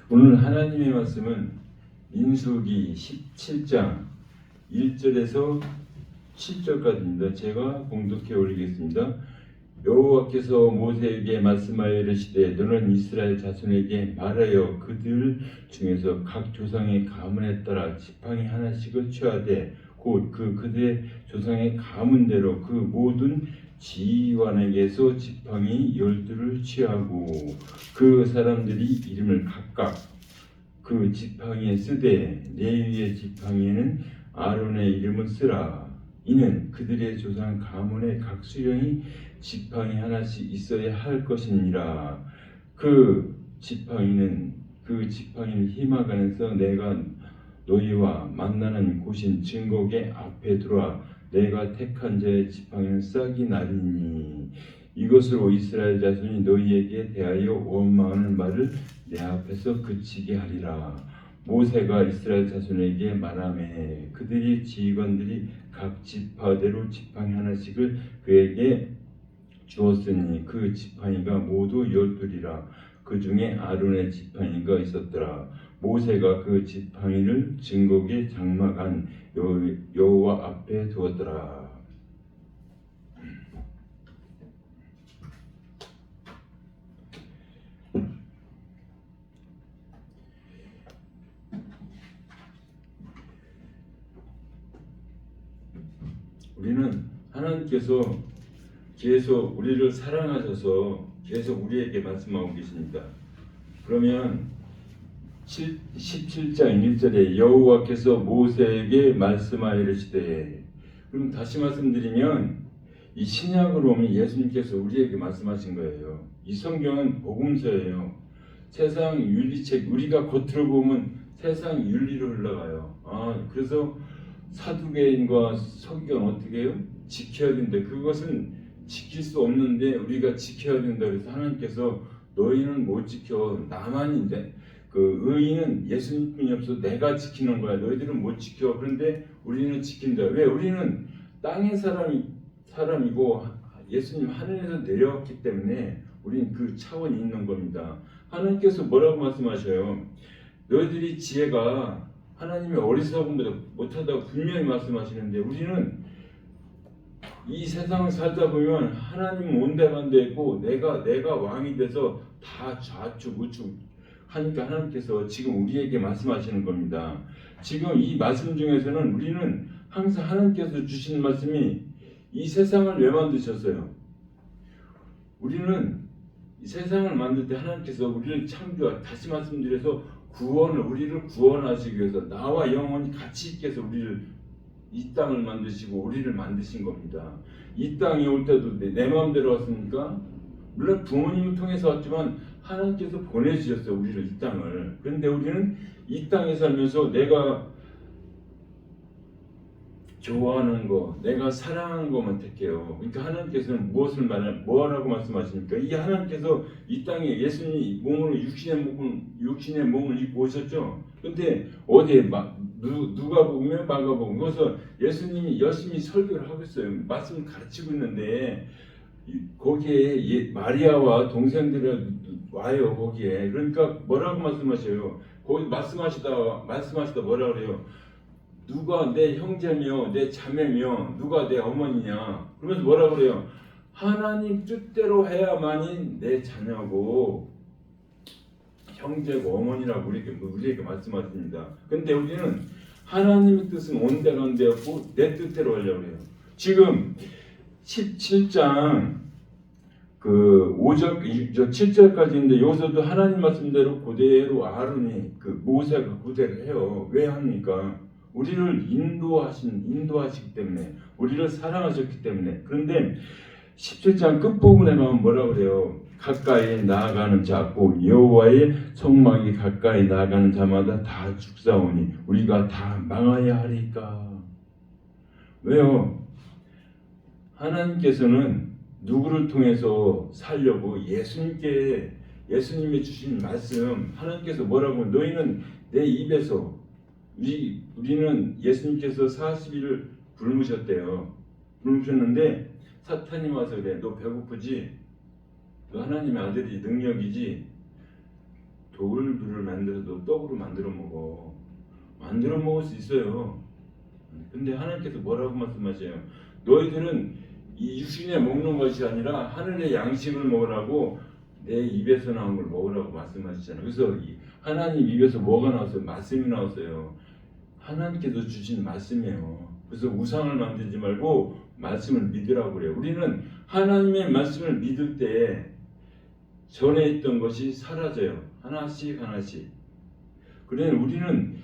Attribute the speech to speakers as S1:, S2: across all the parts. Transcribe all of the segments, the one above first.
S1: 오늘 하나님의 말씀은 민수기 17장 1절에서 7절까지입니다. 제가 봉독해 올리겠습니다. 여호와께서 모세에게 말씀하여 이르시되 너는 이스라엘 자손에게 말하여 그들 중에서 각 조상의 가문에 따라 지팡이 하나씩을 취하되 곧 그들의 조상의 가문대로 그 모든 지휘관에게서 지팡이 12를 취하고 그 사람들이 이름을 각각 그 지팡이에 쓰되 레위의 지팡이에는 아론의 이름을 쓰라. 이는 그들의 조상 가문의 각 수령이 지팡이 하나씩 있어야 할 것이니라. 그 지팡이는 희마간에서 내가 너희와 만나는 곳인 증거계 앞에 들어와 내가 택한 자의 지팡이는 싹이 나리니 이것으로 이스라엘 자손이 너희에게 대하여 원망하는 말을 내 앞에서 그치게 하리라. 모세가 이스라엘 자손에게 말하매 그들이 지휘관들이 각 지파대로 지팡이 하나씩을 그에게 주었으니 그 지팡이가 모두 12이라. 그 중에 아론의 지팡이가 있었더라. 모세가 그 지팡이를 증거계 장막 안 여호와 앞에 두었더라. 우리는 하나님께서 계속 우리를 사랑하셔서 계속 우리에게 말씀하고 계십니다. 그러면 17장 1절에 여호와께서 모세에게 말씀하여 이르시되, 그럼 다시 말씀드리면 이 신약으로 오면 예수님께서 우리에게 말씀하신 거예요. 이 성경은 복음서예요. 세상 윤리책, 우리가 겉으로 보면 세상 윤리로 흘러가요. 그래서 사두개인과 서기관 어떻게 해요? 지켜야 된다. 그것은 지킬 수 없는데 우리가 지켜야 된다. 그래서 하나님께서 너희는 못 지켜. 나만인데 그 의인은 예수님뿐이 없어 내가 지키는 거야. 너희들은 못 지켜. 그런데 우리는 지킨다. 왜? 우리는 땅의 사람이고 예수님 하늘에서 내려왔기 때문에 우리는 그 차원이 있는 겁니다. 하나님께서 뭐라고 말씀하셔요? 너희들이 지혜가 하나님의 어리석음보다 못하다고 분명히 말씀하시는데, 우리는 이 세상을 살다 보면 하나님 온데간데 있고 내가 왕이 돼서 다 좌측 우측 하니까 하나님께서 지금 우리에게 말씀하시는 겁니다. 지금 이 말씀 중에서는 우리는 항상 하나님께서 주신 말씀이 이 세상을 왜 만드셨어요? 우리는 이 세상을 만들 때 하나님께서 우리를 창조하, 다시 말씀드려서 우리를 구원하시기 위해서 나와 영원히 같이 있게 해서 이 땅을 만드시고 우리를 만드신 겁니다. 이 땅에 올 때도 내 마음대로 왔습니까? 물론 부모님을 통해서 왔지만 하나님께서 보내주셨어요, 우리를 이 땅을. 그런데 우리는 이 땅에 살면서 내가 좋아하는 거, 내가 사랑하는 것만 택해요. 그러니까 하나님께서는 뭐라고 말씀하십니까? 이 하나님께서 이 땅에 예수님이 육신의 몸을 입고 오셨죠. 근데 어디에 누가복음에 마가복음, 그래서 예수님이 열심히 설교를 하고 있어요. 말씀을 가르치고 있는데 거기에 마리아와 동생들이 와요. 거기에. 그러니까 뭐라고 말씀하셔요? 거기 말씀하시다 뭐라 그래요? 누가 내 형제며 내 자매며 누가 내 어머니냐? 그러면서 뭐라 그래요? 하나님 뜻대로 해야만이 내 자녀고 형제고 어머니라고 우리에게 말씀하십니다. 근데 우리는 하나님의 뜻은 온데간데 없고 내 뜻대로 하려고 해요. 지금 17장 7절까지인데 여기서도 하나님 말씀대로 그대로 아론이 모세가 그대로 해요. 왜 합니까? 우리를 인도하시기 때문에, 우리를 사랑하셨기 때문에. 그런데 17장 끝부분에 보면 뭐라 그래요? 가까이 나아가는 자, 곧 여호와의 성막이 가까이 나아가는 자마다 다 죽사오니 우리가 다 망하야 하리까. 왜요? 하나님께서는 누구를 통해서 살려고 예수님이 주신 말씀, 하나님께서 뭐라고, 너희는 내 입에서, 우리는 예수님께서 40일을 굶으셨는데 사탄이 와서 그래. 너 배고프지? 너 하나님의 아들이 능력이지? 돌들을 만들어도 떡으로 만들어 먹어. 만들어 먹을 수 있어요. 근데 하나님께서 뭐라고 말씀하세요? 너희들은 이 육신에 먹는 것이 아니라 하늘의 양식을 먹으라고 내 입에서 나온 걸 먹으라고 말씀하시잖아요. 그래서 하나님 입에서 뭐가 나왔어요? 말씀이 나왔어요. 하나님께서 주신 말씀이에요. 그래서 우상을 만들지 말고 말씀을 믿으라고 그래요. 우리는 하나님의 말씀을 믿을 때 전에 있던 것이 사라져요. 하나씩 하나씩. 그러니 우리는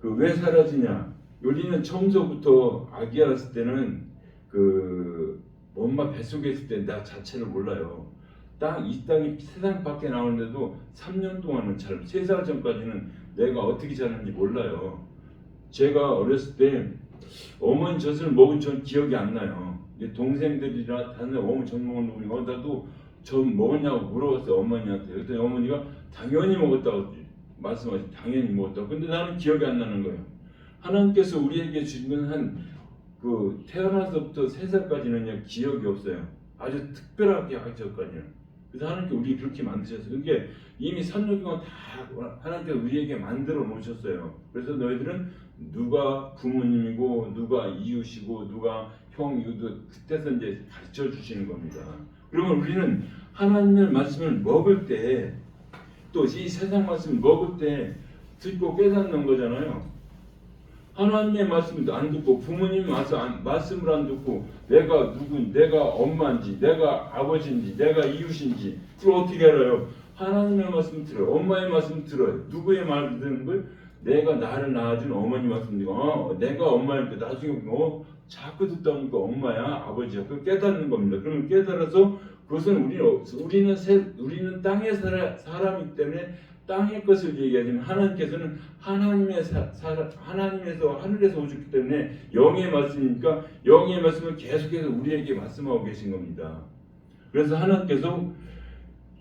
S1: 왜 사라지냐? 우리는 처음서부터 아기였을 때는 엄마 뱃속에 있을 때 나 자체를 몰라요. 이 땅이 세상 밖에 나오는데도 3년 동안은 3살 전까지는 내가 어떻게 자는지 몰라요. 제가 어렸을 때 어머니 젖을 먹은 전 기억이 안 나요. 동생들이나 다른 어머니 젖 먹은 우리 나도 젖 먹었냐고 물어봤어요, 어머니한테. 그랬더니 어머니가 당연히 먹었다고 말씀하시. 당연히 먹었다고. 근데 나는 기억이 안 나는 거예요. 하나님께서 우리에게 주신 태어나서부터 3살까지는 기억이 없어요. 아주 특별하게 하기까지는. 그래서 하나님께 우리 그렇게 만드셨어요. 그게 이미 3년 동안 다 하나님께서 우리에게 만들어 놓으셨어요. 그래서 너희들은 누가 부모님이고 누가 이웃이고 누가 형이고 그때서 이제 가르쳐 주시는 겁니다. 그러면 우리는 하나님의 말씀을 먹을 때 또 이 세상 말씀을 먹을 때 듣고 깨닫는 거잖아요. 하나님의 말씀을 안 듣고 부모님 말씀을 안 듣고 내가 엄마인지 내가 아버지인지 내가 이웃인지 그걸 어떻게 알아요? 하나님의 말씀 들어요. 엄마의 말씀 들어요. 누구의 말을 듣는 걸? 내가 나를 낳아준 어머니 말씀 듣고 내가 엄마니까 나중에 자꾸 듣다 보니까 엄마야 아버지야. 그걸 깨닫는 겁니다. 그러면 깨달아서 그것은 우리는 땅의 사람이기 때문에 땅의 것을 얘기하지만 하나님께서는 하나님에서 하늘에서 오셨기 때문에 영의 말씀이니까 영의 말씀을 계속해서 우리에게 말씀하고 계신 겁니다. 그래서 하나님께서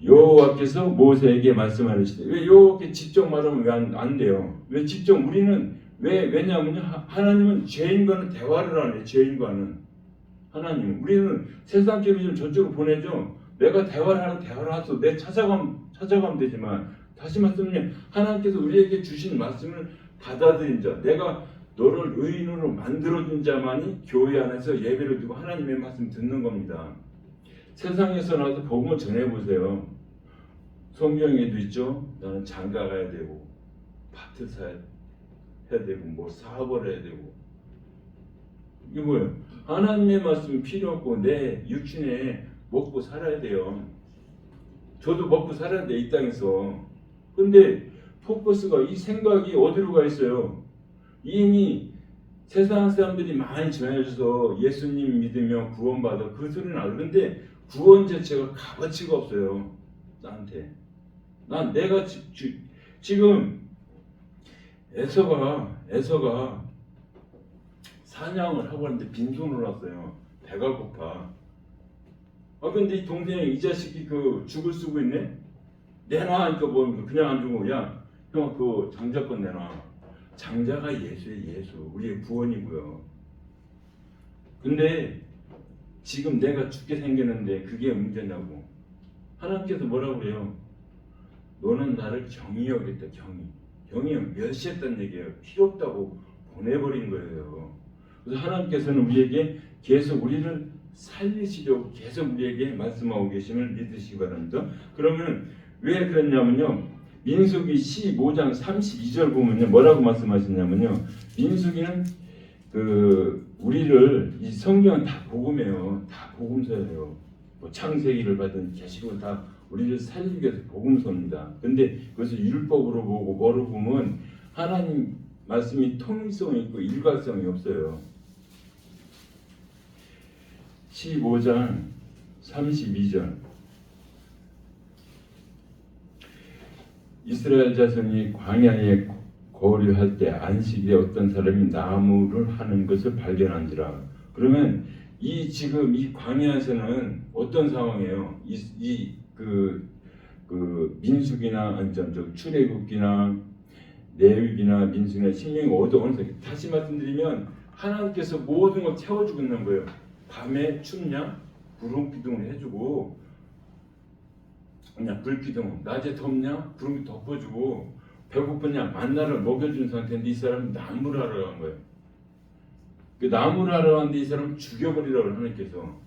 S1: 여호와께서 모세에게 말씀하시되 왜 여호와께 직접 말하면 왜 안 돼요? 왜 직접 왜냐하면 하나님은 죄인과는 대화를 안 해요. 죄인과는 우리는 세상 죄를 저쪽으로 보내죠. 내가 대화를 하서 내 찾아가면 되지만 다시 말씀드리면 하나님께서 우리에게 주신 말씀을 받아들인 자, 내가 너를 의인으로 만들어준 자만이 교회 안에서 예배를 드리고 하나님의 말씀 듣는 겁니다. 세상에서 나와서 복음을 전해보세요. 성경에도 있죠. 나는 장가 가야 되고 밭을 사야 되고 사업을 해야 되고 이게 뭐예요? 하나님의 말씀이 필요 없고 내 육신에 먹고 살아야 돼요. 저도 먹고 살아야 돼, 이 땅에서. 근데 포커스가 이 생각이 어디로 가 있어요? 이미 세상 사람들이 많이 전해줘서 예수님 믿으면 구원받아 그 소리는 알아요. 근데 구원 자체가 값어치가 없어요. 나한테. 내가 지금 에서가 사냥을 하고 있는데 빈손으로 왔어요. 배가 고파. 근데 이 동생이 이 자식이 죽을 쓰고 있네? 내놔 하니까 그냥 안 주고 야 형 장자권 내놔. 장자가 예수예요. 예수. 우리의 구원이고요. 근데 지금 내가 죽게 생겼는데 그게 문제냐고. 하나님께서 뭐라고 그래요? 너는 나를 경히 여겼다. 경히 멸시했다는 얘기예요. 필요 없다고 보내버린 거예요. 그래서 하나님께서는 우리에게 계속 우리를 살리시려고 계속 우리에게 말씀하고 계심을 믿으시기 바랍니다. 그러면 왜 그랬냐면요. 민수기 15장 32절 보면요. 뭐라고 말씀하셨냐면요. 민수기는 우리를 이 성경은 다 복음이에요. 다 복음서예요. 창세기를 받은 계시록을 다 우리를 살리기 위해서 복음서입니다. 근데 그것을 율법으로 보고 뭐로 보면 하나님 말씀이 통일성이 있고 일관성이 없어요. 15장 32절 이스라엘 자손이 광야에 거류할 때 안식일에 어떤 사람이 나무를 하는 것을 발견한지라. 그러면 지금 이 광야에서는 어떤 상황이에요? 민수기나 출애굽기나 레위기나 민수기나 신명기 어느 다시 말씀드리면 하나님께서 모든 걸 채워주고 있는 거예요. 밤에 춥냐? 구름 기둥을 해주고 그냥 불기둥 낮에 덥냐? 구름이 덮어주고 배고프냐? 만나를 먹여준 상태인데 이 사람은 나무를 하러 간 거예요. 그 나무를 하러 갔는데 이 사람은 죽여버리라고 하나님께서.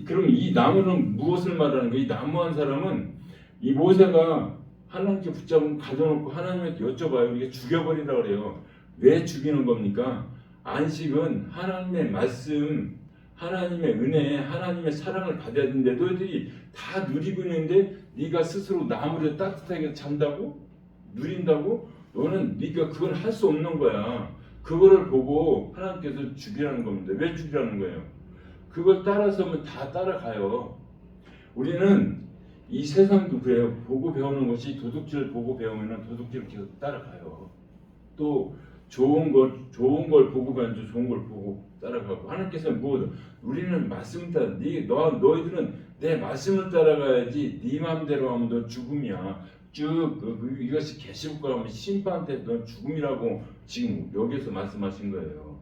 S1: 그럼 이 나무는 무엇을 말하는 거예요? 이 나무 한 사람은 이 모세가 하나님께 붙잡은 가져놓고 하나님한테 여쭤봐요. 이게 죽여버리라고 그래요. 왜 죽이는 겁니까? 안식은 하나님의 말씀, 하나님의 은혜, 하나님의 사랑을 받아야 되는데 너희들이 다 누리고 있는데 네가 스스로 나무를 따뜻하게 잔다고? 누린다고? 너는 네가 그걸 할 수 없는 거야. 그거를 보고 하나님께서 죽이라는 겁니다. 왜 죽이라는 거예요? 그걸 따라서면 다 따라가요. 우리는 이 세상도 그래요. 보고 배우는 것이 도둑질 보고 배우면 도둑질 계속 따라가요. 또 좋은 걸 보고 배우면 좋은 걸 보고 따라가고. 하나님께서 뭐 우리는 말씀을 따라 너희들은 내 말씀을 따라가야지. 네 마음대로 하면 너 죽음이야. 이것이 계시록과 하면 심판한테 넌 죽음이라고 지금 여기서 말씀하신 거예요.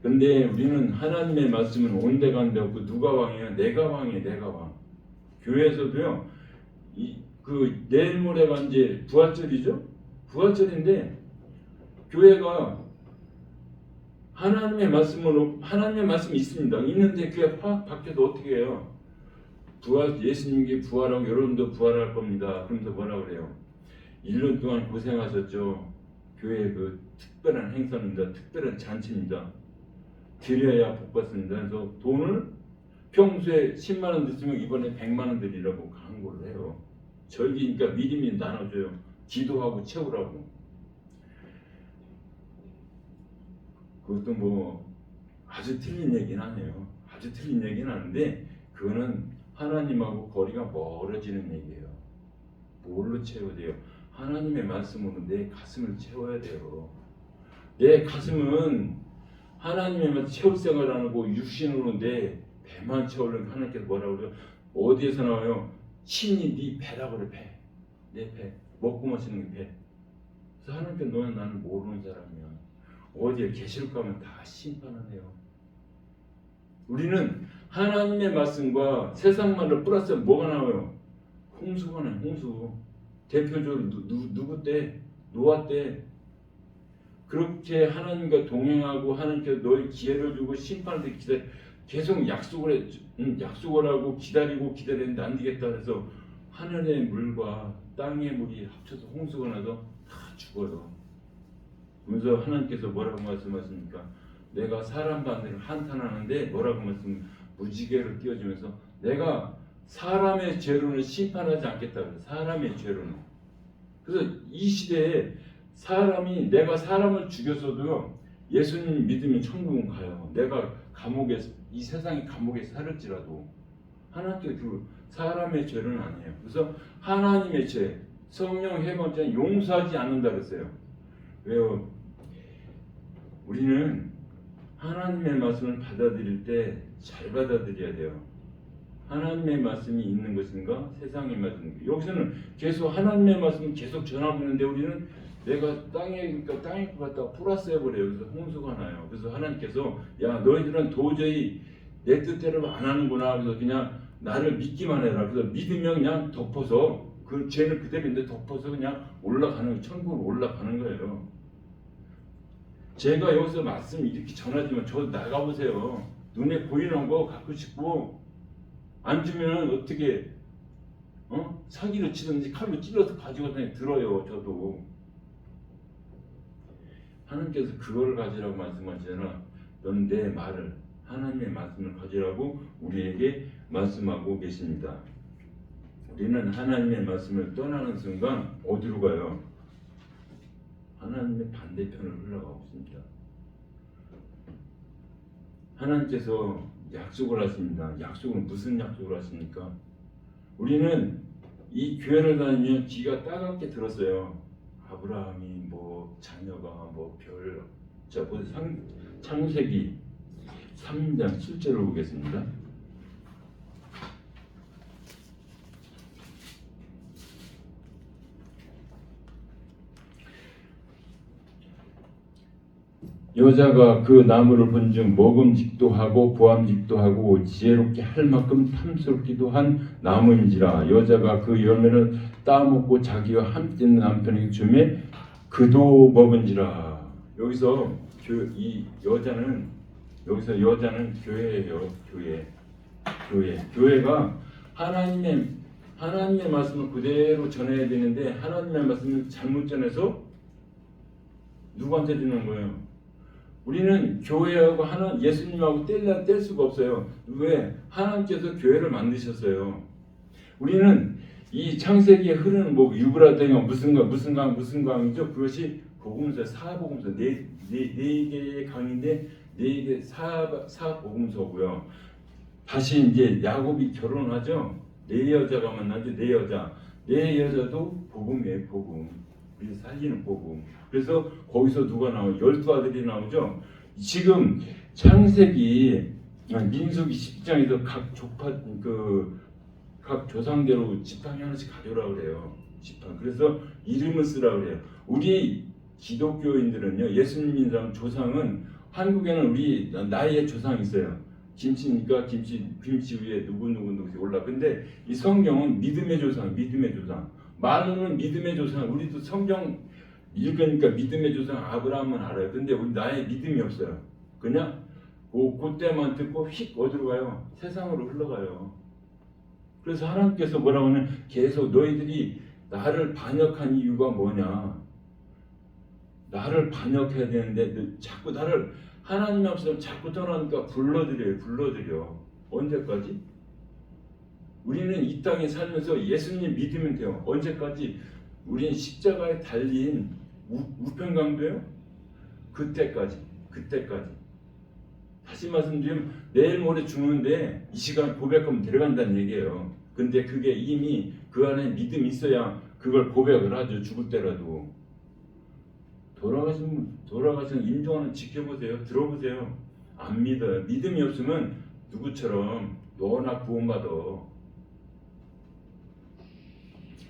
S1: 근데 우리는 하나님의 말씀은 온데간데 없고 누가 왕이야? 내가 왕이야. 내가 왕. 교회에서도요. 내일 모레가 이제 부활절이죠. 부활절인데 교회가 하나님의 말씀이 있습니다. 있는데 그게 확 바뀌어도 어떻게 해요? 예수님께 부활하고 여러분도 부활할 겁니다. 그러면서 뭐라 그래요? 1년 동안 고생하셨죠. 교회 그 특별한 행사입니다. 특별한 잔치입니다. 드려야 복 받습니다. 그래서 돈을 평소에 10만 원 드리면 이번에 100만 원 드리라고 광고를 해요. 절기니까 미리미리 나눠줘요. 기도하고 채우라고. 그것도 뭐 아주 틀린 얘기는 아니에요. 아주 틀린 얘기는 아닌데 그거는 하나님하고 거리가 멀어지는 얘기예요. 뭘로 채워야 돼요? 하나님의 말씀으로 내 가슴을 채워야 돼요. 내 가슴은 하나님의 말씀 채울 생각을 안 하고 육신으로 내 배만 채우려면 하나님께서 뭐라고 그래요? 어디에서 나와요? 신이 네 배라고 그래. 배. 내 배. 먹고 마시는 게 배. 그래서 하나님께 너는 나는 모르는 사람이야. 어디에 계시록 가면 다 심판하네요. 우리는 하나님의 말씀과 세상 말을 플러스하면 뭐가 나와요? 홍수가 나요. 홍수. 대표적으로 누구 때? 노아 때. 그렇게 하나님과 동행하고 하나님께서 너희 기회를 주고 심판을 기다려 계속 약속을 하고 기다렸는데 안 되겠다 해서 하늘의 물과 땅의 물이 합쳐서 홍수가 나서 다 죽어요. 그래서 하나님께서 뭐라고 말씀하십니까? 내가 사람 반대를 한탄하는데 뭐라고 무지개를 띄워주면서 내가 사람의 죄로는 심판하지 않겠다 그래요. 사람의 죄로는. 그래서 이 시대에 내가 사람을 죽였어도 예수님 믿으면 천국은 가요. 내가 이 세상의 감옥에 살을지라도 하나님께 사람의 죄는 아니에요. 그래서 하나님의 죄, 성령 해방죄는 용서하지 않는다 그랬어요. 왜요? 우리는 하나님의 말씀을 받아들일 때 잘 받아들여야 돼요. 하나님의 말씀이 있는 것인가? 세상의 말씀인가? 여기서는 계속 하나님의 말씀을 계속 전하고 있는데 우리는 내가 땅에 것 갖다가 플러스 해버려요. 그래서 홍수가 나요. 그래서 하나님께서 야 너희들은 도저히 내 뜻대로 안 하는구나. 그래서 그냥 나를 믿기만 해라. 그래서 믿으면 그냥 덮어서 그 죄는 그대로인데 덮어서 그냥 천국으로 올라가는 거예요. 제가 여기서 말씀 이렇게 전하지만 저 나가보세요. 눈에 보이는 거 갖고 싶고 안 주면 어떻게 사기로 치든지 칼로 찔러서 가지고 들어요. 저도 하나님께서 그걸 가지라고 말씀하시잖아. 넌 내 말을 하나님의 말씀을 가지라고 우리에게 말씀하고 계십니다. 우리는 하나님의 말씀을 떠나는 순간 어디로 가요? 하나님의 반대편을 흘러가고 있습니다. 하나님께서 약속을 하십니다. 약속은 무슨 약속을 하십니까? 우리는 이 교회를 다니면 귀가 따갑게 들었어요. 아브라함이 자녀가 별. 자, 창세기 3장 7절을 보겠습니다. 여자가 그 나무를 본즉 먹음직도 하고 보암직도 하고 지혜롭게 할 만큼 탐스럽기도 한 나무인지라. 여자가 그 열매를 따먹고 자기와 함께 있는 남편에게 주매 그도 먹은지라. 여기서 이 여자는 교회예요. 교회가 하나님의 말씀을 그대로 전해야 되는데 하나님의 말씀을 잘못 전해서 누구한테 주는 거예요? 우리는 교회하고 예수님하고 뗄 수가 없어요. 왜? 하나님께서 교회를 만드셨어요. 우리는 이 창세기에 흐르는 유브라등가 무슨 강이죠? 그것이 복음서, 사복음서 네 개의 강인데 네 개 사복음서고요. 다시 이제 야곱이 결혼하죠. 네 여자가 만나죠. 네 여자도 복음이에요. 복음. 우리 살리는 복음. 그래서 거기서 누가 나와요? 12아들이 나오죠. 지금 창세기 민수기 10장에서 각 조상대로 지팡이 하나씩 가져오라 그래요. 지팡이. 그래서 이름을 쓰라 그래요. 우리 기독교인들은요, 예수님 믿는 조상은 한국에는 우리 나이에 조상이 있어요. 김치니까 김치 위에 누구 올라. 근데 이 성경은 믿음의 조상. 말로는 믿음의 조상. 우리도 성경 읽으니까 믿음의 조상 아브라함은 알아요. 근데 우리 나의 믿음이 없어요. 그냥 그때만 듣고 휙 어디로 가요? 세상으로 흘러가요. 그래서 하나님께서 뭐라고 하면 계속 너희들이 나를 반역한 이유가 뭐냐? 나를 반역해야 되는데 자꾸 나를 하나님 앞에서 자꾸 떠나니까 불러들여. 언제까지? 우리는 이 땅에 살면서 예수님 믿으면 돼요. 언제까지? 우리는 십자가에 달린 우편강도요? 그때까지. 다시 말씀드리면 내일 모레 죽는데 이 시간 고백하면 들어간다는 얘기예요. 근데 그게 이미 그 안에 믿음이 있어야 그걸 고백을 하죠. 죽을 때라도. 돌아가신 임종하는 지켜보세요. 들어보세요. 안 믿어요. 믿음이 없으면 누구처럼 너나 구원받아.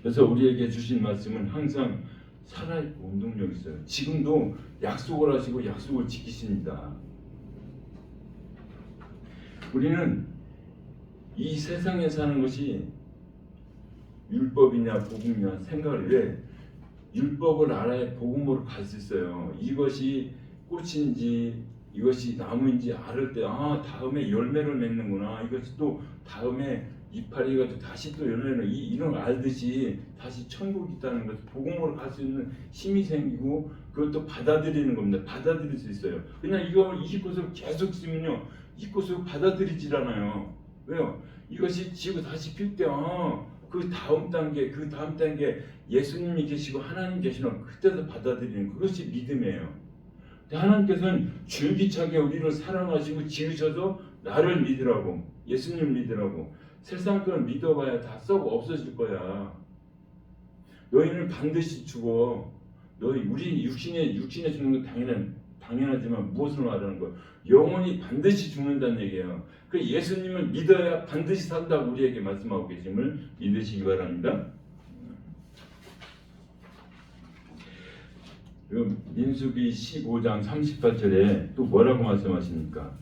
S1: 그래서 우리에게 주신 말씀은 항상 살아있고 운동력 있어요. 지금도 약속을 하시고 약속을 지키십니다. 우리는 이 세상에 사는 것이 율법이냐 복음이냐 생각을 왜 율법을 알아야 복음으로 갈 수 있어요. 이것이 꽃인지 이것이 나무인지 알을 때 다음에 열매를 맺는구나. 이것이 또 다음에 이파리 가지고 다시 또 열매를 이런 걸 알듯이 다시 천국이 있다는 것, 복음으로 갈 수 있는 힘이 생기고 그것도 받아들이는 겁니다. 받아들일 수 있어요. 그냥 이 것을 계속 쓰면요, 이 것을 받아들이질 않아요. 왜요? 이것이 지고 다시 필 때 그 다음 단계 예수님이 계시고 하나님 계시는 그때도 받아들이는 그것이 믿음이에요. 하나님께서는 줄기차게 우리를 사랑하시고 지으셔서 나를 믿으라고, 예수님 믿으라고. 세상 걸 믿어봐야 다 썩어 없어질 거야. 너희는 반드시 죽어. 우리 육신에 죽는 건 당연하지만 무엇을 말하는 거야? 영혼이 반드시 죽는다는 얘기예요. 그 예수님을 믿어야 반드시 산다고 우리에게 말씀하고 계심을 믿으시기 바랍니다. 민수기 15장 38절에 또 뭐라고 말씀하십니까?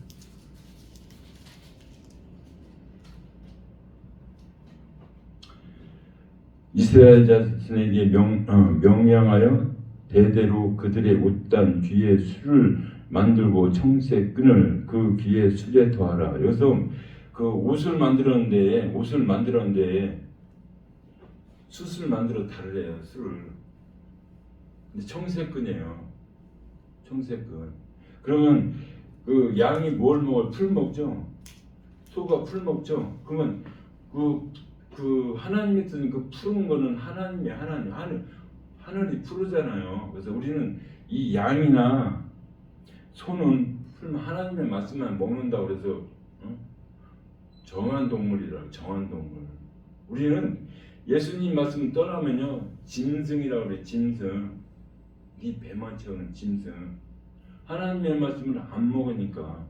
S1: 이스라엘 자손에게 명령하여 대대로 그들의 옷단 귀에 술을 만들고 청색 끈을 그 귀에 술에 더하라. 여기서 그 옷을 만들었는데 숯을 만들어 달래요. 술을. 근데 청색끈이에요. 청색끈. 그러면 그 양이 뭘 먹어요? 풀 먹죠. 소가 풀 먹죠. 그러면 그 하나님이 쓰는 그 푸른 거는 하늘이 푸르잖아요. 그래서 우리는 이 양이나 소는 하나님의 말씀만 먹는다고 그래서 정한 동물이라. 정한 동물. 우리는 예수님 말씀 떠나면요 짐승이라고 그래. 짐승. 네 배만 채우는 짐승. 하나님의 말씀을 안 먹으니까.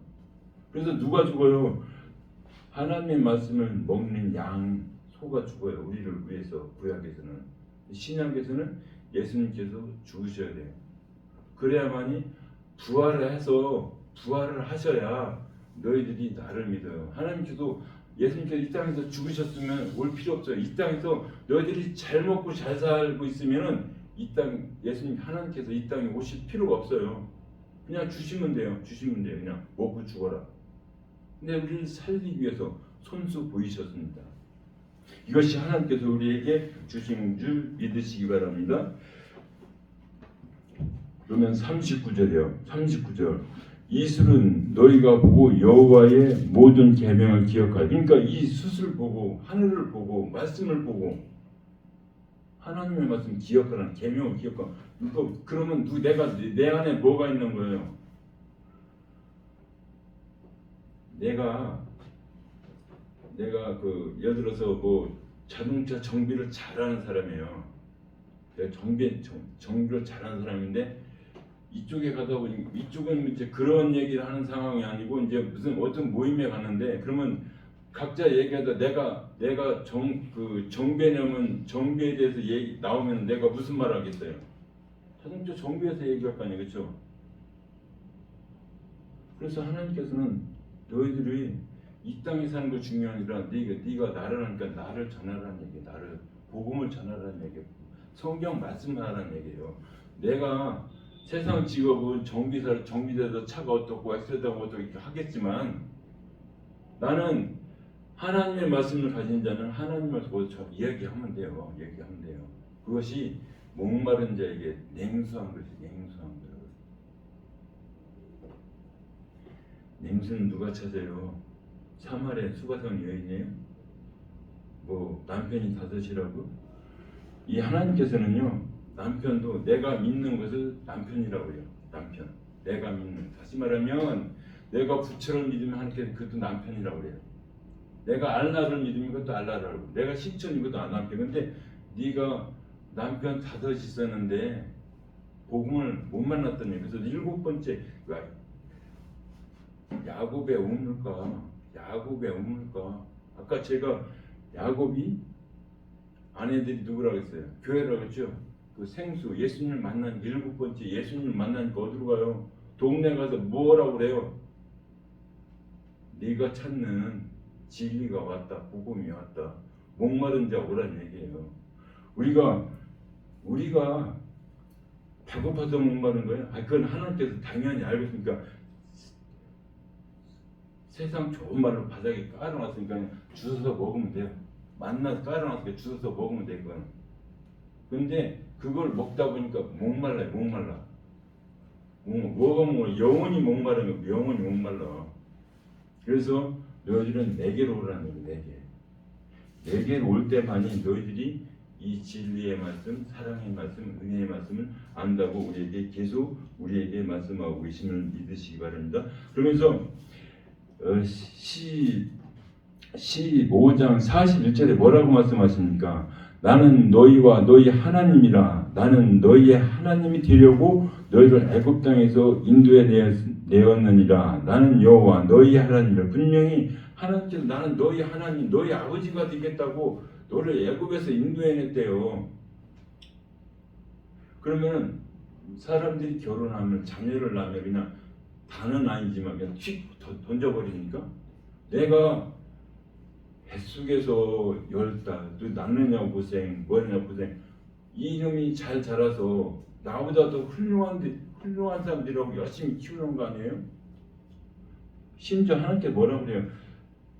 S1: 그래서 누가 죽어요? 하나님의 말씀을 먹는 양, 소가 죽어요. 우리를 위해서. 구약에서는. 신약에서는 예수님께서 죽으셔야 돼요. 그래야만이 부활을 하셔야 너희들이 나를 믿어요. 하나님께서 예수님께서 이 땅에서 죽으셨으면 올 필요 없어요. 이 땅에서 너희들이 잘 먹고 잘 살고 있으면은 예수님 하나님께서 이 땅에 오실 필요가 없어요. 그냥 주시면 돼요. 그냥 먹고 죽어라. 근데 우리를 살리기 위해서 손수 보이셨습니다. 이것이 하나님께서 우리에게 주신 줄 믿으시기 바랍니다. 그러면 39절이요. 39절. 이술은 너희가 보고 여호와의 모든 계명을 기억하라. 그러니까 이 숫을 보고 하늘을 보고 말씀을 보고 하나님의 말씀 기억하라. 계명을 기억하라. 그러면 내가 내 안에 뭐가 있는 거예요? 내가 예를 들어서 뭐 자동차 정비를 잘하는 사람이에요. 내가 정비를 잘하는 사람인데 이쪽에 가다 보니 이쪽은 이제 그런 얘기를 하는 상황이 아니고 이제 무슨 어떤 모임에 갔는데 그러면 각자 얘기하다 내가 정비냐면 정비에 대해서 얘기 나오면 내가 무슨 말 하겠어요? 자동차 정비에서 얘기할 거 아니에요, 그렇죠? 그래서 하나님께서는 너희들이 이 땅에 사는 거 중요한 아니라 네가 나를 하니까 나를 전하라는 얘기, 나를 복음을 전하라는 얘기, 성경 말씀하라는 얘기예요. 내가 세상 직업은 정비대에서 차가 어떻고 엑셀다가 어떻고 이렇게 하겠지만 나는 하나님의 말씀을 가진 자는 하나님의 말씀을 이야기하면 돼요. 그것이 목마른 자에게 냉수한 것이 냉수한 거예요. 냉수는 누가 찾아요? 사마리아 수가성 여인이에요? 뭐 남편이 다섯이라고? 이 하나님께서는요 남편도 내가 믿는 것을 남편이라고 해요. 남편. 내가 믿는. 다시 말하면 내가 부처를 믿으면 하나님께서 그것도 남편이라고 해요. 내가 알라를 믿으면 그것도 알라라고. 내가 신천이 그것도 남편. 근데 네가 남편 다섯이 있었는데 복음을 못 만났더니 그래서 일곱 번째 야곱의 우물가. 아까 제가 야곱이 아내들이 누구라고 했어요? 교회라고 했죠? 그 생수 예수님을 만난 일곱 번째 예수님을 만나니까 어디로 가요? 동네 가서 뭐라고 그래요? 네가 찾는 진리가 왔다. 복음이 왔다. 목마른 자 오란 얘기예요. 우리가 배고파서 목마른 거예요? 그건 하나님께서 당연히 알고 있으니까 세상 좋은 말로 바닥에 깔아놨으니까 주워서 먹으면 돼요. 만나서 깔아놨으니까 주워서 먹으면 되거든. 근데 그걸 먹다 보니까 목말라요. 뭐가 목말라? 영원히 목마른 거, 영원히 목말라. 그래서 너희들은 내게로 오라는 거예요. 내게로 올 때만이 너희들이 이 진리의 말씀, 사랑의 말씀, 은혜의 말씀을 안다고 우리에게 계속 우리에게 말씀하고 계심을 믿으시기 바랍니다. 그러면서 15장 41절에 뭐라고 말씀하십니까? 나는 너희와 너희 하나님이라. 나는 너희의 하나님이 되려고 너희를 애굽 땅에서 인도해 내었느니라. 나는 여호와 너희 하나님이라. 분명히 하나님께서 나는 너희 하나님, 너희 아버지가 되겠다고 너를 애굽에서 인도해 냈대요. 그러면 사람들이 결혼하면 자녀를 낳으면 그냥 다는 아니지만 그냥 휙 던져버리니까 내가 뱃속에서 10달 또 낳느냐고 고생 뭐느냐고 고생 이놈이 잘 자라서 나보다 더 훌륭한 사람들이라고 열심히 키우는 거 아니에요? 심지어 하나님께 뭐라고 그래요?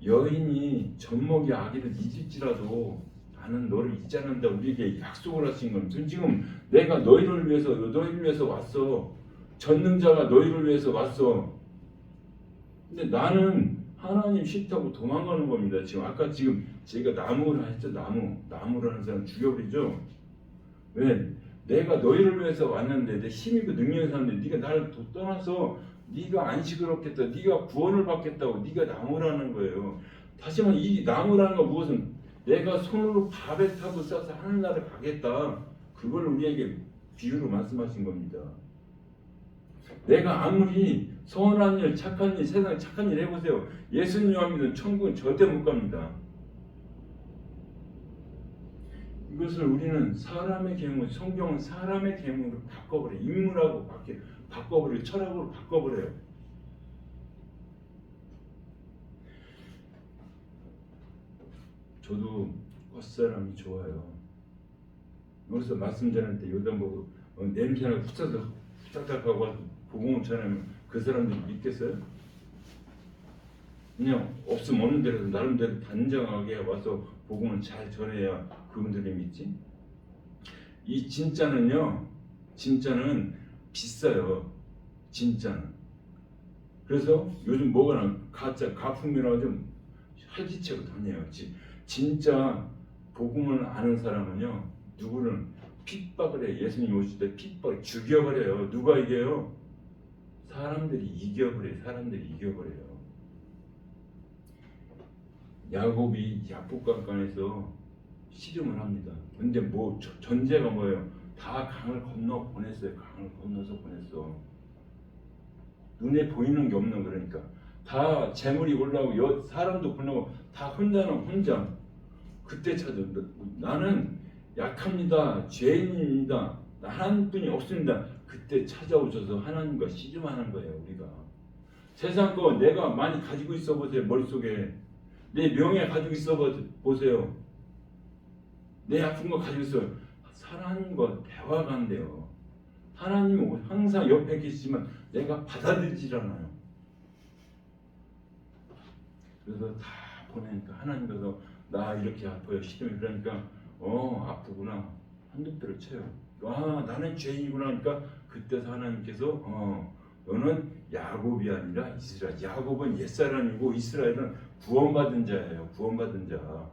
S1: 여인이 젖먹이 아기를 잊을지라도 나는 너를 잊지 않는다 우리에게 약속을 하신 겁니다. 지금 내가 너희를 위해서 왔어. 전능자가 너희를 위해서 왔어. 근데 나는 하나님 싫다고 도망가는 겁니다. 지금 제가 나무를 했죠. 나무를 하는 사람 죽여버리죠. 왜? 내가 너희를 위해서 왔는데 내 힘이 그 능력이 사는데 네가 나를 떠나서 네가 안식을 얻겠다. 네가 구원을 받겠다고 네가 나무라는 거예요. 다시 말하면 이 나무라는 건 무엇은 내가 손으로 바벨탑을 싸서 하늘나라에 가겠다. 그걸 우리에게 비유로 말씀하신 겁니다. 내가 아무리 선한 일, 착한 일, 세상에 착한 일 해보세요. 예수님 안 믿으면 천국은 절대 못 갑니다. 이것을 우리는 사람의 계몽, 성경은 사람의 계몽으로 바꿔버려요. 인물하고 바꿔버려요. 철학으로 바꿔버려요. 저도 겉사람이 좋아요. 여기서 말씀 전할 때 요단 보고 냄새나 후딱후딱 하고 복음을 전하면 그 사람들이 믿겠어요? 그냥 없으면 없는 대로 나름대로 단정하게 와서 복음을 잘 전해야 그분들이 믿지. 이 진짜는 비싸요. 진짜는. 그래서 요즘 뭐가 나 가짜 가품이라고 좀 활기차고 다녀요. 진짜 복음을 아는 사람은요 누구를 핍박을 해요. 예수님 오실 때 핍박 죽여버려요. 누가 이겨요? 사람들이 이겨버려요. 야곱이 야복강간에서 씨름을 합니다. 근데 뭐 전제가 뭐예요? 다 강을 건너 보냈어요. 강을 건너서 보냈어. 눈에 보이는 게 없는 그러니까 다 재물이 올라오고 사람도 불나고 다 혼자. 그때 찾아 나는 약합니다. 죄인입니다. 하나님뿐이 없습니다. 그때 찾아오셔서 하나님과 씨름하는 거예요. 우리가 세상 거 내가 많이 가지고 있어 보세요. 머릿속에 내 명예 가지고 있어 보세요. 내 아픈 거 가지고 있어요. 하나님과 대화가 안 돼요. 하나님은 항상 옆에 계시지만 내가 받아들이질 않아요. 그래서 다 보내니까 하나님께서 나 이렇게 아파요. 시름이 그러니까 아프구나. 한두 배를 쳐요. 나는 죄인이구나 하니까 그때서 하나님께서 너는 야곱이 아니라 이스라엘. 야곱은 옛사람이고 이스라엘은 구원받은 자예요. 구원받은 자.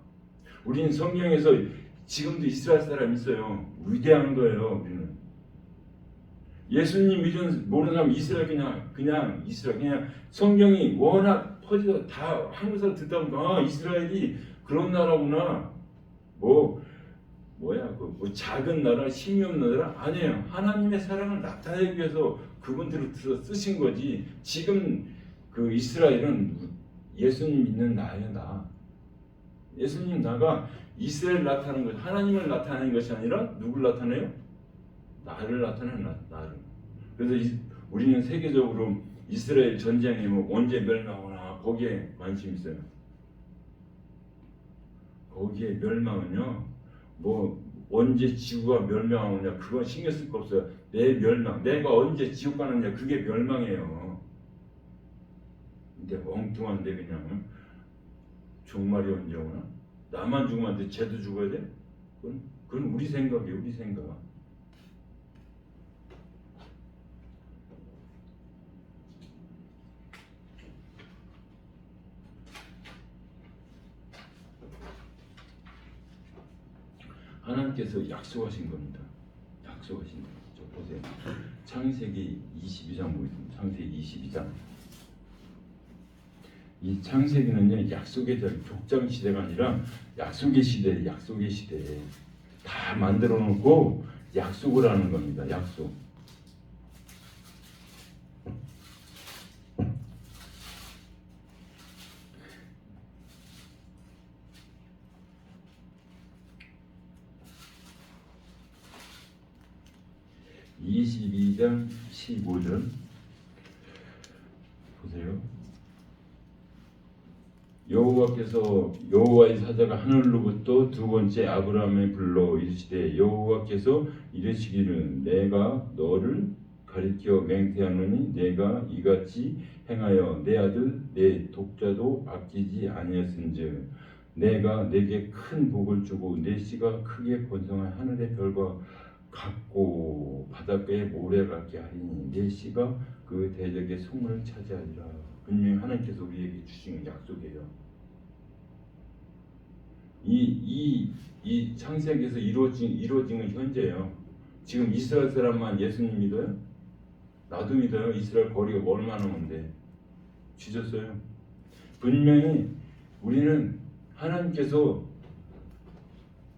S1: 우리는 성경에서 지금도 이스라엘 사람 있어요. 위대한 거예요. 우리는 예수님 모르는 사람 이스라엘 그냥 이스라엘 그냥 성경이 워낙 퍼지다 다 한국 사람 듣다 보니까 이스라엘이 그런 나라구나. 뭐야 그 작은 나라 힘이 없는 나라 아니에요. 하나님의 사랑을 나타내기 위해서 그분들을 쓰신 거지. 지금 그 이스라엘은 예수님 믿는 나예요. 나. 예수님 나가 이스라엘 나타내는 것, 하나님을 나타내는 것이 아니라 누굴 나타내요? 나를 나타내는 나를. 그래서 우리는 세계적으로 이스라엘 전쟁이 언제 멸망하나 거기에 관심 있어요. 거기에 멸망은요, 언제 지구가 멸망하느냐 그건 신경 쓸 거 없어요. 내 멸망, 내가 언제 지옥 가느냐 그게 멸망이에요. 근데 엉뚱한데 그냥 종말이 언제 오나? 나만 죽으면 안 돼? 쟤도 죽어야 돼? 그건 우리 생각이에요. 우리 생각. 하나님께서 약속하신 겁니다. 약속하신 거. 저 보세요. 창세기 22장 보겠습니다. 창세기 22장. 이 창세기는요 약속의 절, 족장 시대가 아니라 약속의 시대, 약속의 시대에 다 만들어 놓고 약속을 하는 겁니다. 약속. (22장 15절) 보세요. 여호와의 사자가 하늘로부터 두 번째 아브라함을 불러 이르시되 여호와께서 이르시기를 내가 너를 가리켜 맹태하노니 내가 이같이 행하여 내 아들 내 독자도 아끼지 아니하였은즉 내가 내게 큰 복을 주고 내 씨가 크게 번성한 하늘의 별과 같고 바닷가의 모래 같게 하리니 내 씨가 그 대적의 소문을 차지하리라. 분명히 하나님께서 우리에게 주신 약속이에요. 이 창세기에서 이루어진 현재예요. 지금 이스라엘 사람만 예수님 믿어요? 나도 믿어요. 이스라엘 거리가 얼마나 먼데 주셨어요. 분명히 우리는 하나님께서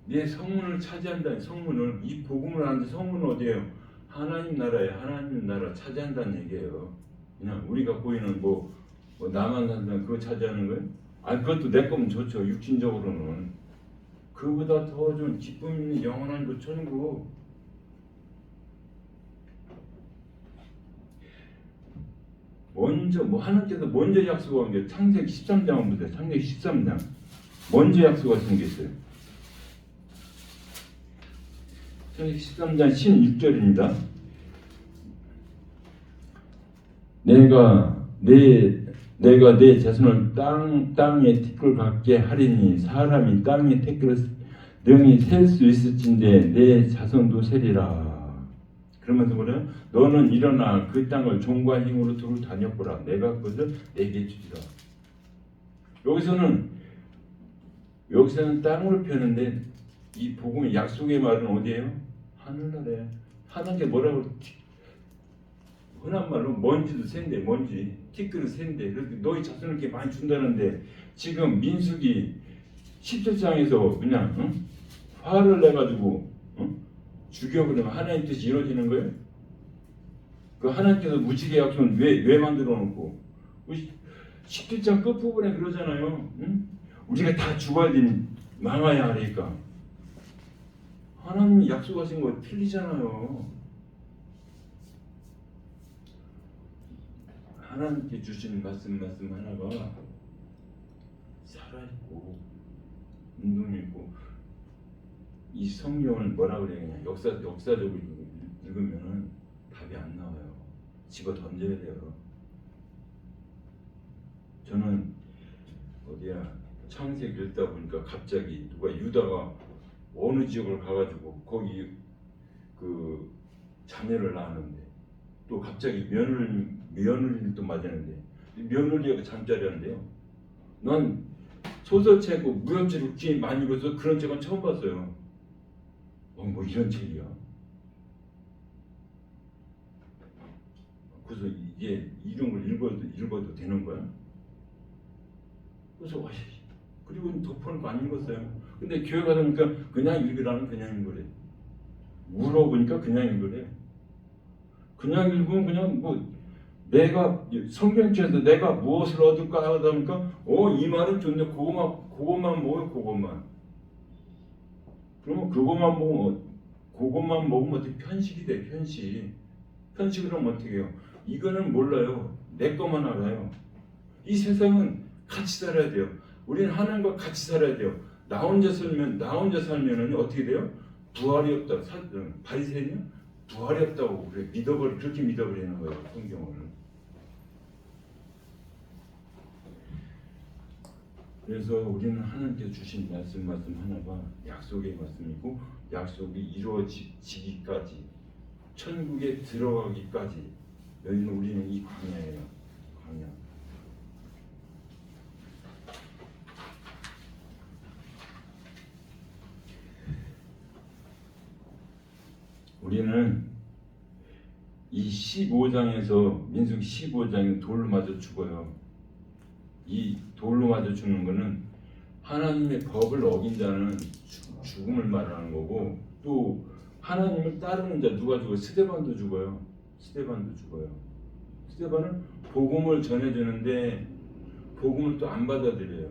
S1: 내 성문을 차지한다는 성문을 이 복음을 하는데 성문은 어디예요? 하나님 나라에 하나님 나라 차지한다는 얘기예요. 그냥 우리가 보이는 나만 산다면 그거 차지하는 거예요? 그것도 내 거면 좋죠. 육신적으로는. 그보다 더 좀 기쁨 있는 영원한 그 천국. 먼저 뭐 하나님께서 먼저 약속한 게 창세기 13장을 보세요. 창세기 13장 먼저 약속하신 게 있어요. 창세기 13장 16절입니다. 내가 내 자손을 땅의 티끌 같게 하리니 사람이 땅의 티끌을 능히 셀 수 있을진데 내 자손도 세리라. 그러면서 뭐래요? 너는 일어나 그 땅을 종과 힘으로 두루 다녀보라. 내가 그것을 내게 주리라. 여기서는 땅으로 펴는데 이 복음의 약속의 말은 어디예요? 하늘나라에. 하나님께 뭐라고 흔한 말로 먼지도 센데 먼지 티끌은 센데 그렇게 너희 자손을 이렇게 많이 준다는데 지금 민수기 17장에서 그냥 화를 내가지고 죽여버리면 하나님 뜻이 이루어지는 거예요? 그 하나님께서 무지개 약속은 왜 만들어 놓고 17장 끝부분에 그러잖아요. 우리가 다 죽어야 되니 망해야 하니까 하나님이 약속하신 거 틀리잖아요. 하나님께 주신 말씀 하나가 살아있고 운동이 있고 이 성경을 뭐라 그래야 되냐 역사적으로 읽으면 답이 안 나와요. 집어 던져야 돼요. 저는 창세기 읽다 보니까 갑자기 누가 유다가 어느 지역을 가가지고 거기 그 자녀를 낳았는데 또 갑자기 며느리를 또 맞았는데 며느리가 잠자리하는데요. 난 소설책 무협지를 그렇게 많이 읽어서 그런 책은 처음 봤어요. 뭐 이런 책이야. 그래서 이게 이런 걸 읽어도 되는 거야? 그래서 그리고 덮어놓고 안 읽었어요. 근데 교회 가다 보니까 그냥 읽으라는 그냥 읽으래. 물어보니까 그냥 읽으래. 그냥 읽으면 그냥 뭐 내가 성경책에서 내가 무엇을 얻을까 하다 보니까 이 말은 좋네. 그것만 먹어요. 그것만. 그러면 그것만 먹으면 어떻게 편식이 돼. 편식을 하면 어떻게 해요? 이거는 몰라요. 내 것만 알아요. 이 세상은 같이 살아야 돼요. 우리는 하나님과 같이 살아야 돼요. 나 혼자 살면은 어떻게 돼요? 부활이 없다. 바리새인이요? 부활이 없다고 그렇게 믿어버리는 거예요. 성경을. 그래서 우리는 하나님께 주신 말씀 하나가 약속의 말씀이고 약속이 이루어지기까지 천국에 들어가기까지 우리는 이 광야예요. 광야. 우리는 이 15장에서 민수기 15장에 돌로 맞아 죽어요. 이 돌로 맞아 죽는 거는 하나님의 법을 어긴 자는 죽음을 말하는 거고 또 하나님을 따르는 자 누가 죽어요? 스데반도 죽어요. 스데반은 복음을 전해주는데 복음을 또 안 받아들여요.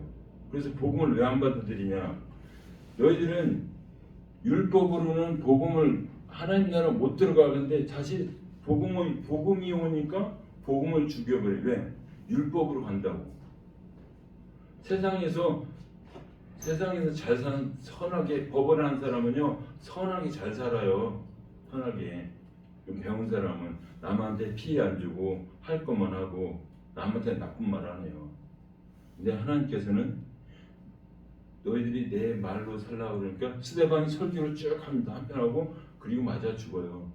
S1: 그래서 복음을 왜 안 받아들이냐? 너희들은 율법으로는 복음을 하나님 나라 못 들어가는데 사실 복음이 오니까 복음을 죽여버려. 왜? 율법으로 간다고. 세상에서 잘 사는 선하게 법을 하는 사람은요 선하게 잘 살아요. 선하게. 배운 사람은 남한테 피해 안 주고 할 것만 하고 남한테 나쁜 말 안 해요. 근데 하나님께서는 너희들이 내 말로 살라고 그러니까 스데반이 설교를 쭉 합니다. 한편하고 그리고 맞아 죽어요.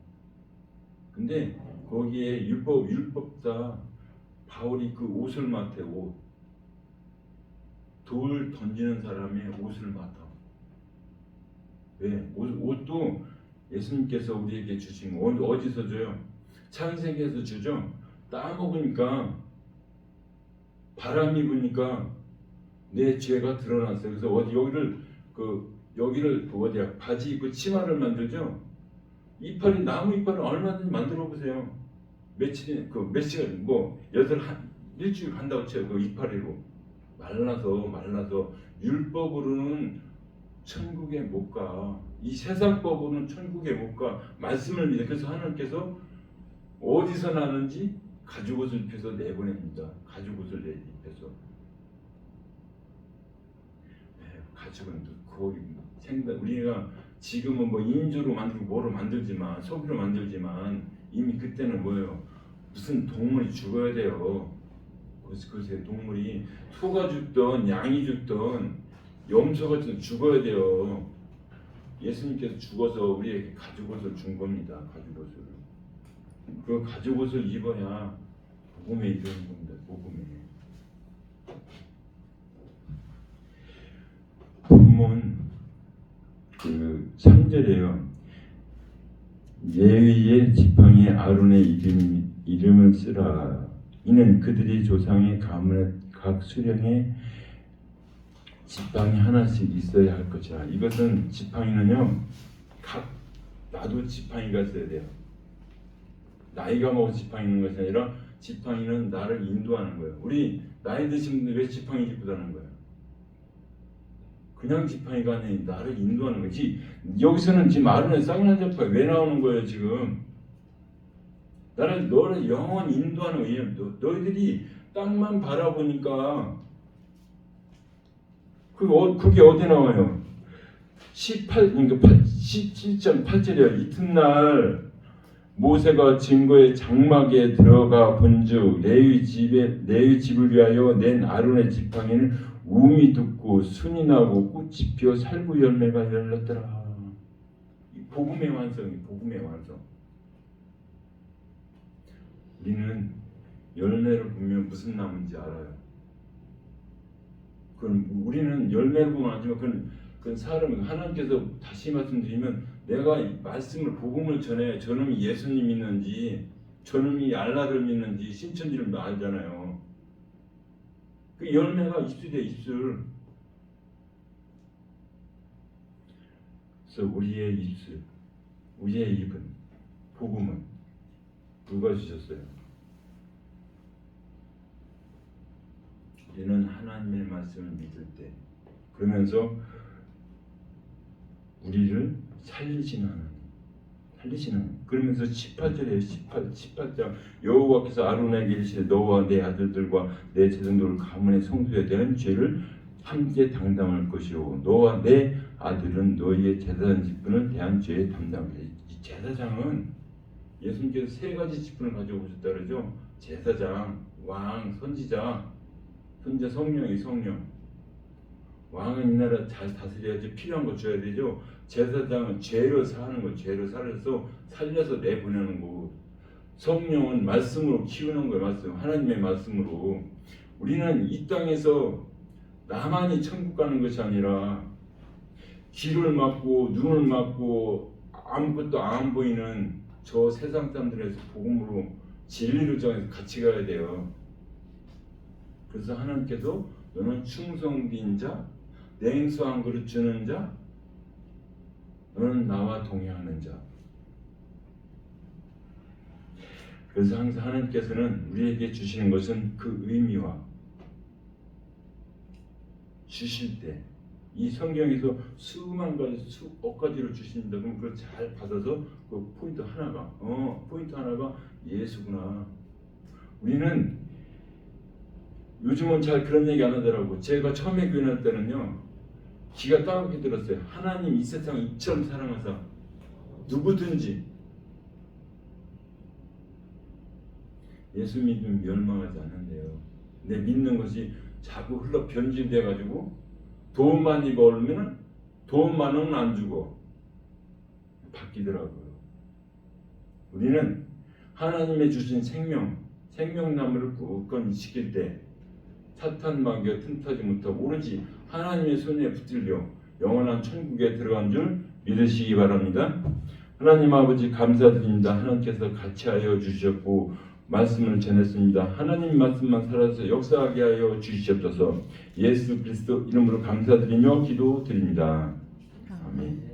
S1: 근데 거기에 율법자 바울이 그 옷을 맡아. 돌 던지는 사람의 옷을 맡아. 왜? 옷도 예수님께서 우리에게 주신 거 어디서 줘요? 창세기에서 주죠. 따먹으니까 바람이 부니까 내 죄가 드러났어요. 그래서 여기를 바지 입고 치마를 만들죠. 나무 이파리 얼마든지 만들어 보세요. 몇 시간 일주일 간다고 쳐요. 그 이파리로 말라서 율법으로는 천국에 못 가. 이 세상 법으로는 천국에 못 가. 말씀을 믿어. 그래서 하나님께서 어디서 나는지 가죽옷을 입혀서 내보냅니다. 가죽옷을 입혀서. 가죽은 거의 생각. 우리가 지금은 뭐 인조로 만들고 뭐로 만들지만 석유로 만들지만 이미 그때는 뭐예요? 무슨 동물이 죽어야 돼요. 그래서 동물이 소가 죽던 양이 죽던 염소가 죽어야 돼요. 예수님께서 죽어서 우리에게 가죽옷을 준 겁니다. 가죽옷을. 그 가죽옷을 입어야 복음에 이르는 겁니다. 복음에. 본문 그 3절에요. 레위의 지팡이에 아론의 이름을 쓰라. 이는 그들이 조상의 가문의 각 수령에 지팡이 하나씩 있어야 할 것이라. 이것은 지팡이는요, 나도 지팡이가 있어야 돼요. 나이가 먹어서 지팡이 있는 것이 아니라 지팡이는 나를 인도하는 거예요. 우리 나이 드신 분들 왜 지팡이 짚고 다니는 거예요? 그냥 지팡이가 아니라 나를 인도하는 거지. 여기서는 지금 아론의 쌍난자파 왜 나오는 거예요 지금? 너를 영원 인도하는 거예요. 너희들이 땅만 바라보니까 그게 어디 나와요? 17장 8절이요. 이튿날 모세가 증거의 장막에 들어가 본즉 레위 집을 위하여 낸 아론의 지팡이는 우음이 듣고 순이 나고 꽃이 피어 살구 열매가 열렸더라. 복음의 완성이 복음의 완성. 우리는 열매를 보면 무슨 나무인지 알아요. 그럼 우리는 열매를 보면 알지만 그건 사람 하나님께서 다시 말씀드리면 내가 말씀을 복음을 전해 저놈이 예수님 믿는지 저놈이 알라를 믿는지 신천지를 알잖아요. 그 열매가 입술이에요. 입술. 그래서 우리의 입술, 우리의 입은 복음은 누가 주셨어요? 우리는 하나님의 말씀을 믿을 때 그러면서 우리를 살리시는 하나님 그러면서 18절에 18장 여호와께서 아론에게 이르시되 너와 내 아들들과 내 제자들을 가문의 성소에 대한 죄를 함께 담당할 것이요 너와 내 아들은 너희의 제사장 직분을 대한 죄에 담당하리라. 이 제사장은 예수님께서 세 가지 직분을 가지고 오셨다 그러죠. 제사장, 왕, 선지자, 성령이 성령. 왕은 이 나라 잘 다스려야지 필요한 거 줘야 되죠. 제사장은 죄를 사하는 거, 죄를 살려서 내보내는 거고, 성령은 말씀으로 키우는 거예요. 말씀, 하나님의 말씀으로. 우리는 이 땅에서 나만이 천국 가는 것이 아니라 귀를 막고 눈을 막고 아무것도 안 보이는 저 세상 사람들에서 복음으로 진리를 정해서 같이 가야 돼요. 그래서 하나님께서 너는 충성된 자, 냉수 한 그릇 주는 자, 너는 나와 동행하는 자. 그래서 항상 하나님께서는 우리에게 주시는 것은 그 의미와 주실 때 이 성경에서 수만 가지 수억 가지를 주신다 그러면 그걸 잘 받아서 그 포인트 하나가 예수구나. 우리는 요즘은 잘 그런 얘기 안 하더라고. 제가 처음에 교회 날 때는요 기가 따갑게 들었어요. 하나님 이 세상을 이처럼 사랑하사 누구든지 예수 믿으면 멸망하지 않는데요. 내 믿는 것이 자꾸 흘러 변질돼 가지고 돈 많이 벌면 돈 많으면 안 주고 바뀌더라고요. 우리는 하나님의 주신 생명나무를 굳건히 지킬 때 사탄 마귀가 틈타지 못하고 오로지 하나님의 손에 붙들려 영원한 천국에 들어간 줄 믿으시기 바랍니다. 하나님 아버지 감사드립니다. 하나님께서 같이 하여 주셨고 말씀을 전했습니다. 하나님 말씀만 살아서 역사하게 하여 주시옵소서. 예수 그리스도 이름으로 감사드리며 기도드립니다. 아멘.